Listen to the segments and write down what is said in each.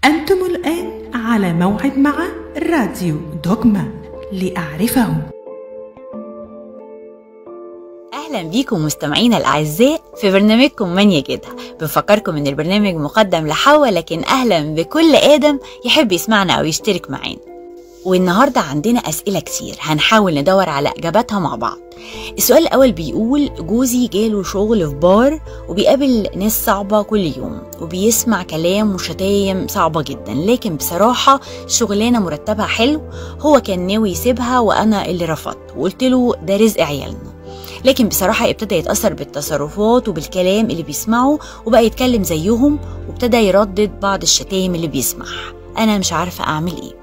أنتم الآن على موعد مع راديو دوغما لأعرفه. أهلا بيكم مستمعينا الأعزاء في برنامجكم من يجدها. بنفكركم إن البرنامج مقدم لحواء، لكن أهلا بكل آدم يحب يسمعنا أو يشترك معانا. والنهاردة عندنا أسئلة كتير هنحاول ندور على إجاباتها مع بعض. السؤال الأول بيقول: جوزي جاله شغل في بار وبيقابل ناس صعبة كل يوم وبيسمع كلام وشتايم صعبة جدا، لكن بصراحة شغلانة مرتبها حلو. هو كان ناوي يسيبها وأنا اللي رفضت وقلت له ده رزق عيالنا، لكن بصراحة ابتدى يتأثر بالتصرفات وبالكلام اللي بيسمعه وبقى يتكلم زيهم وابتدى يردد بعض الشتايم اللي بيسمعها. أنا مش عارفة أعمل إيه.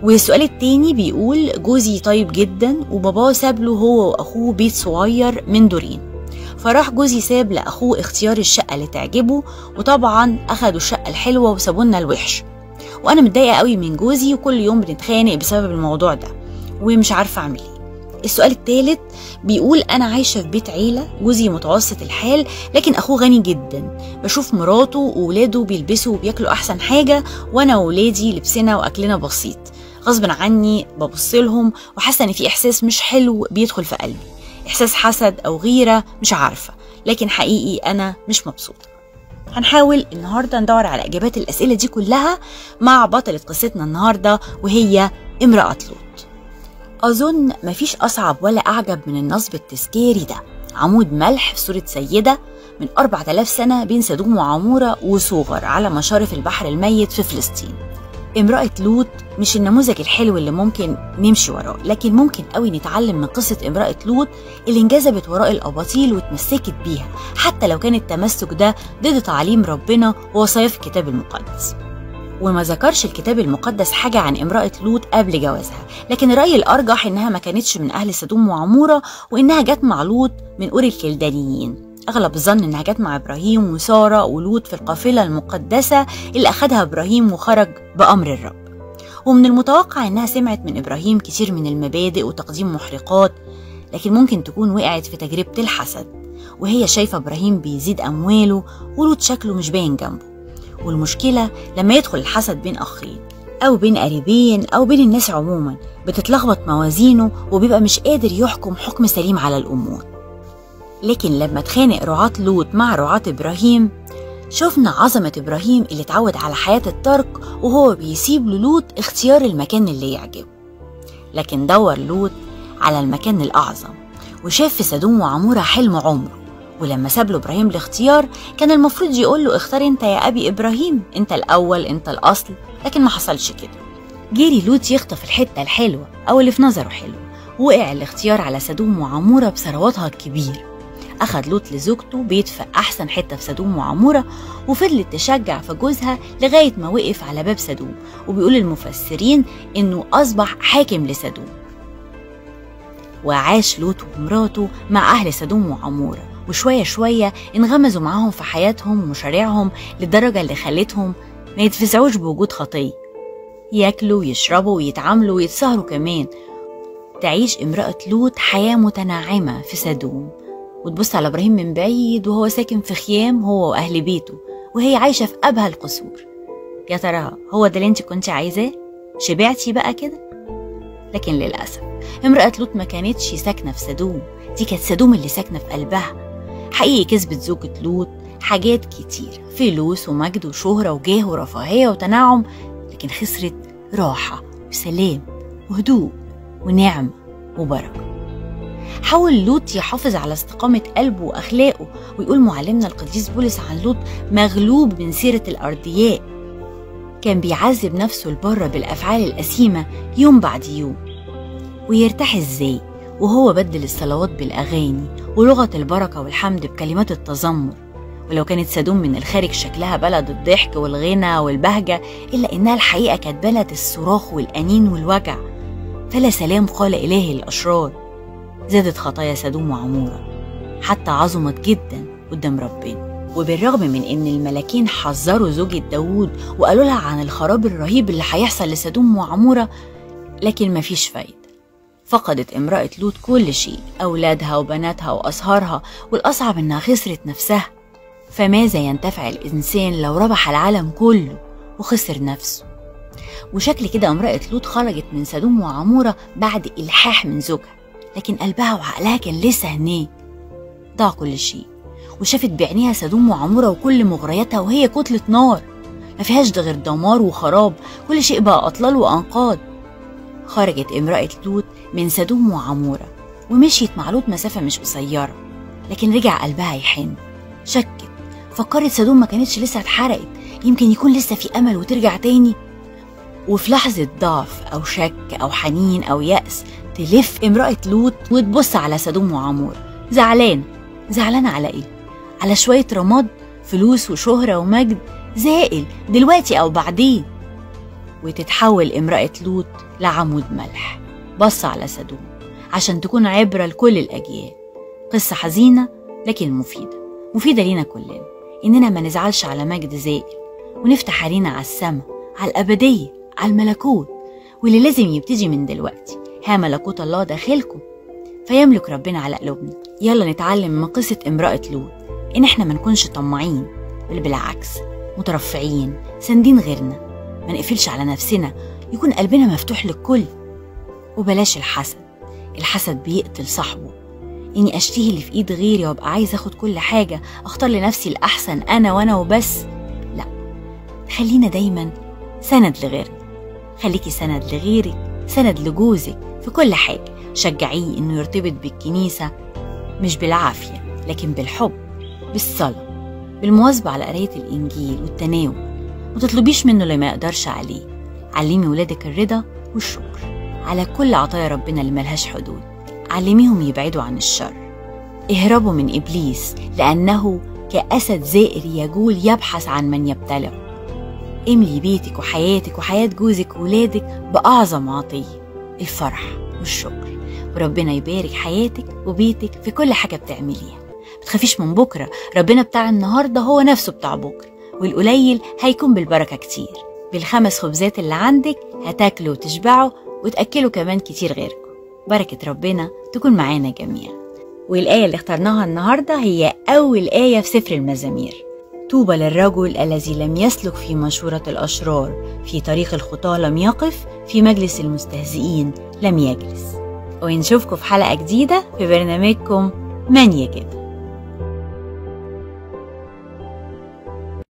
والسؤال التاني بيقول: جوزي طيب جدا وباباه ساب له هو واخوه بيت صغير من دورين، فراح جوزي ساب لاخوه اختيار الشقه اللي تعجبه، وطبعا اخدوا الشقه الحلوه وسابوا لنا الوحش، وانا متضايقه قوي من جوزي وكل يوم بنتخانق بسبب الموضوع ده ومش عارفه اعمل ايه. السؤال الثالث بيقول: انا عايشه في بيت عيله، جوزي متوسط الحال لكن اخوه غني جدا، بشوف مراته وولاده بيلبسوا وبياكلوا احسن حاجه، وانا وولادي لبسنا واكلنا بسيط. غصب عني ببص لهم وحاسه ان في احساس مش حلو بيدخل في قلبي، احساس حسد او غيره، مش عارفه، لكن حقيقي انا مش مبسوطه. هنحاول النهارده ندور على اجابات الاسئله دي كلها مع بطله قصتنا النهارده، وهي امراه لوط. أظن مفيش أصعب ولا أعجب من النصب التذكاري ده. عمود ملح في صورة سيدة من 4000 سنة بين سدوم وعمورة وصوغر على مشارف البحر الميت في فلسطين. امرأة لوط مش النموذج الحلو اللي ممكن نمشي وراه، لكن ممكن قوي نتعلم من قصة امرأة لوط اللي انجذبت وراء الأباطيل واتمسكت بيها، حتى لو كان التمسك ده ضد تعاليم ربنا ووصايا في الكتاب المقدس. وما ذكرش الكتاب المقدس حاجة عن امرأة لوط قبل جوازها، لكن الرأي الأرجح إنها ما كانتش من أهل سدوم وعمورة، وإنها جت مع لوط من أور الكلدانيين. أغلب الظن إنها جت مع إبراهيم وسارة ولوط في القافلة المقدسة اللي أخدها إبراهيم وخرج بأمر الرب. ومن المتوقع إنها سمعت من إبراهيم كتير من المبادئ وتقديم محرقات، لكن ممكن تكون وقعت في تجربة الحسد وهي شايفة إبراهيم بيزيد أمواله ولوط شكله مش باين جنبه. والمشكلة لما يدخل الحسد بين أخين أو بين قريبين أو بين الناس عموما، بتتلخبط موازينه وبيبقى مش قادر يحكم حكم سليم على الأمور. لكن لما تخانق رعاة لوط مع رعاة إبراهيم، شفنا عظمة إبراهيم اللي اتعود على حياة الترك وهو بيسيب للوط اختيار المكان اللي يعجبه. لكن دور لوط على المكان الأعظم وشاف في سدوم وعمورة حلم عمره، ولما ساب له إبراهيم الاختيار كان المفروض يقول له: اختار انت يا أبي إبراهيم، انت الأول، انت الأصل، لكن ما حصلش كده. جري لوط يخطف الحتة الحلوة أو اللي في نظره حلوة، وقع الاختيار على سدوم وعمورة بثرواتها الكبير. أخد لوط لزوجته بيت في أحسن حتة في سدوم وعمورة، وفضلت تشجع في جوزها لغاية ما وقف على باب سدوم، وبيقول المفسرين إنه أصبح حاكم لسدوم. وعاش لوط ومراته مع أهل سدوم وعمورة، وشوية شوية انغمزوا معاهم في حياتهم ومشاريعهم للدرجة اللي خلتهم ما يتفزعوش بوجود خطية، ياكلوا ويشربوا ويتعاملوا ويتسهروا كمان. تعيش امرأة لوط حياة متناعمة في سدوم، وتبص على إبراهيم من بعيد وهو ساكن في خيام هو وأهل بيته، وهي عايشة في أبهى القصور. يا ترى هو ده اللي انت كنت عايزاه؟ شبعتي بقى كده؟ لكن للأسف امرأة لوط ما كانتش ساكنة في سدوم، دي كانت سدوم اللي ساكنة في قلبها. حقيقي كسبت زوجة لوط حاجات كتير، فلوس ومجد وشهرة وجاه ورفاهية وتنعم، لكن خسرت راحة وسلام وهدوء ونعم وبركة. حاول لوط يحافظ على استقامة قلبه وأخلاقه، ويقول معلمنا القديس بولس عن لوط: مغلوب من سيرة الأرضياء. كان بيعذب نفسه لبره بالأفعال الأثيمة يوم بعد يوم. ويرتاح إزاي وهو بدل الصلوات بالأغاني ولغة البركة والحمد بكلمات التذمر؟ ولو كانت سدوم من الخارج شكلها بلد الضحك والغنى والبهجة، إلا إنها الحقيقة كانت بلد الصراخ والأنين والوجع. فلا سلام قال إله الأشرار. زادت خطايا سدوم وعمورة حتى عظمت جدا قدام ربنا. وبالرغم من إن الملاكين حذروا زوجة داود وقالوا لها عن الخراب الرهيب اللي هيحصل لسدوم وعمورة، لكن مفيش فايدة. فقدت امرأة لوط كل شيء، أولادها وبناتها وأصهارها، والأصعب إنها خسرت نفسها. فماذا ينتفع الإنسان لو ربح العالم كله وخسر نفسه. وشكل كده امرأة لوط خرجت من سدوم وعمورة بعد إلحاح من زوجها، لكن قلبها وعقلها كان لسه هناك. ضاع كل شيء، وشافت بعينيها سدوم وعمورة وكل مغرياتها وهي كتلة نار ما فيهاش ده غير دمار وخراب، كل شيء بقى أطلال وأنقاض. خرجت امرأة لوط من سدوم وعمورة ومشيت مع لوط مسافة مش قصيرة، لكن رجع قلبها يحن. شكت، فكرت سدوم ما كانتش لسه اتحرقت، يمكن يكون لسه في أمل وترجع تاني. وفي لحظة ضعف أو شك أو حنين أو يأس تلف امرأة لوط وتبص على سدوم وعمورة زعلانة على إيه؟ على شوية رماد، فلوس وشهرة ومجد زائل دلوقتي أو بعدين. وتتحول امرأة لوط لعمود ملح بص على سدوم عشان تكون عبرة لكل الأجيال. قصة حزينة لكن مفيدة لينا كلنا، إننا ما نزعلش على مجد زائل، ونفتح علينا على السما، على الأبدية، على الملكوت، واللي لازم يبتدي من دلوقتي. ها ملكوت الله داخلكم، فيملك ربنا على قلوبنا. يلا نتعلم من قصة امرأة لوط إن احنا ما نكونش طماعين، بل بالعكس مترفعين ساندين غيرنا، ما نقفلش على نفسنا، يكون قلبنا مفتوح للكل. وبلاش الحسد بيقتل صاحبه. إني أشتهي اللي في إيد غيري وأبقى عايز أخد كل حاجة، أختار لنفسي الأحسن أنا وبس. لا، خلينا دايما سند لغيرنا. خليكي سند لغيرك، سند لجوزك في كل حاجة. شجعيه إنه يرتبط بالكنيسة، مش بالعافية لكن بالحب، بالصلاة، بالمواظبة على قراية الإنجيل والتناول. ما تطلبيش منه اللي ما يقدرش عليه. علمي ولادك الرضا والشكر على كل عطايا ربنا اللي ملهاش حدود. علميهم يبعدوا عن الشر. اهربوا من إبليس لأنه كأسد زائر يجول يبحث عن من يبتلعه. املي بيتك وحياتك وحياة جوزك وولادك بأعظم عطية، الفرح والشكر، وربنا يبارك حياتك وبيتك في كل حاجة بتعمليها. متخافيش من بكرة، ربنا بتاع النهاردة هو نفسه بتاع بكرة، والقليل هيكون بالبركة كتير. ب5 خبزات اللي عندك هتاكلوا وتشبعوا وتأكلوا كمان كتير غيركم. بركة ربنا تكون معانا جميعا. والآية اللي اخترناها النهاردة هي أول آية في سفر المزامير: طوبى للرجل الذي لم يسلك في مشورة الأشرار، في طريق الخطاة لم يقف، في مجلس المستهزئين لم يجلس. ونشوفكم في حلقة جديدة في برنامجكم من يجد.